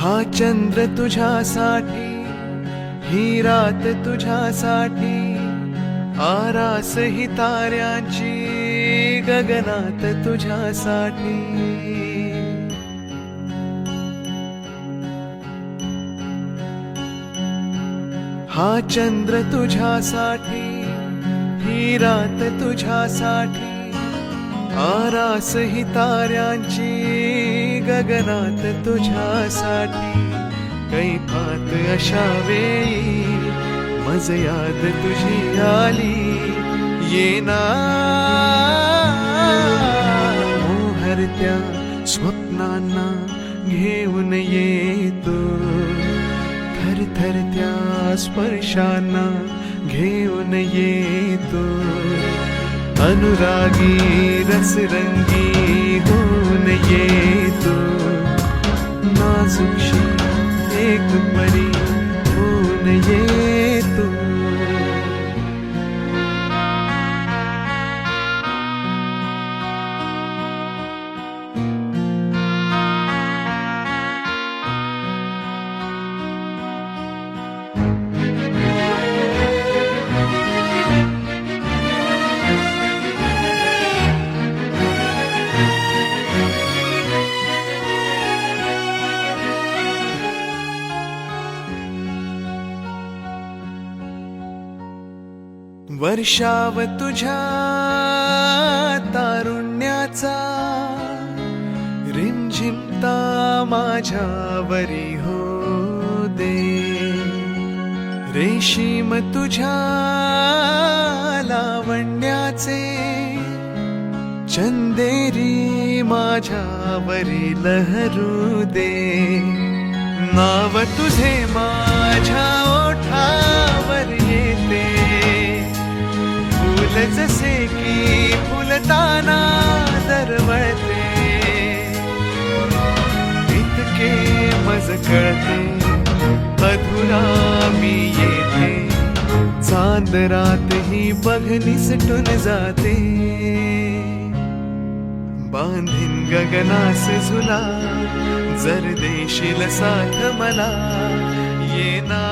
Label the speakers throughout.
Speaker 1: हा चंद्र तुझ्यासाठी, ही रात तुझ्यासाठी, आरास ही ताऱ्यांची गगनात तुझ्यासाठी. हा चंद्र तुझ्यासाठी, ही रात तुझ्यासाठी, आरास ही ताऱ्यांची गगनात तुझ्यासाठी. कैफात अशा वेळी मज याद तुझी आली, येना मोहरत्या स्वप्नांना घेऊन येतो, थरथरत्या स्पर्शांना घेऊन येतो. अनुरागी रसरंगी होऊन येतो, नाजुकशी एक परी होऊन येतो. वर्षाव तुझ्या तारुण्याचा, रिमझिमता माझ्यावरी हो दे. रेशीम तुझ्या लावण्याचे, चंदेरी माझ्यावरी लहरू दे. नाव तुझे माझ्या ओठावर येते, फुल जसे की फुलताना दरवळते. इतके मज कळते अधुरा मी येते, चांद रात ही बघ निसटून जाते. बांधीन गगनास झुला, जर देशील साथ मला, येना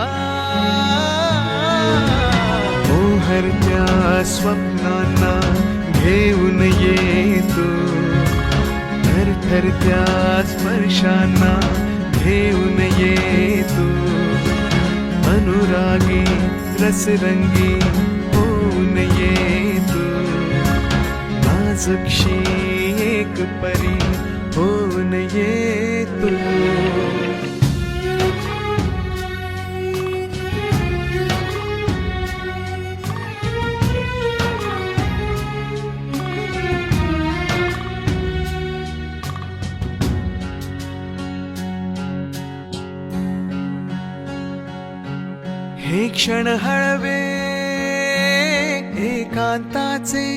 Speaker 1: मोहरत्या स्वप्नांना घेऊन येतो, थरथरत्या स्पर्शांना घेऊन येतो. अनुरागी रसरंगी होऊन येतो, नाजुकशी एक परी होऊन येतो. हे क्षण हळवे एकांताचे,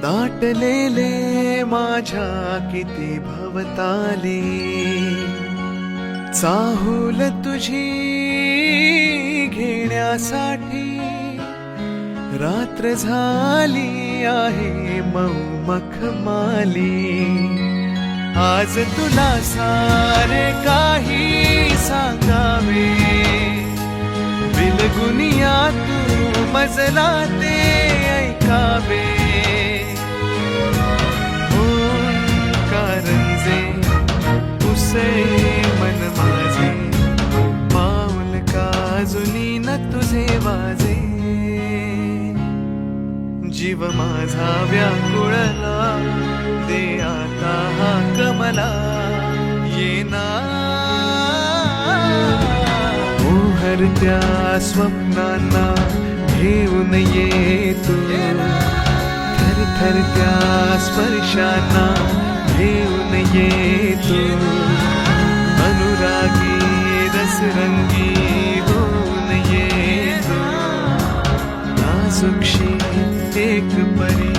Speaker 1: दाटलेले माझ्या किती भवताली. चाहूल तुझी घेण्यासाठी, रात्र झाली आहे मऊ मखमाली. आज तुला सारे काही सांगावे, बिलगुनिया तू मजला ते ऐकावे. कारंजे उसे मन माझे, पाऊल काजुनी न तुझे वाजे. जीव माझा व्याकुळला, दे आता हाक मला, येना मोहरत्या स्वप्नांना घेऊन येतो, थरथरत्या स्पर्शांना घेऊन येतो. अनुरागी रसरंगी होऊन येतो, नाजुकशी एक परी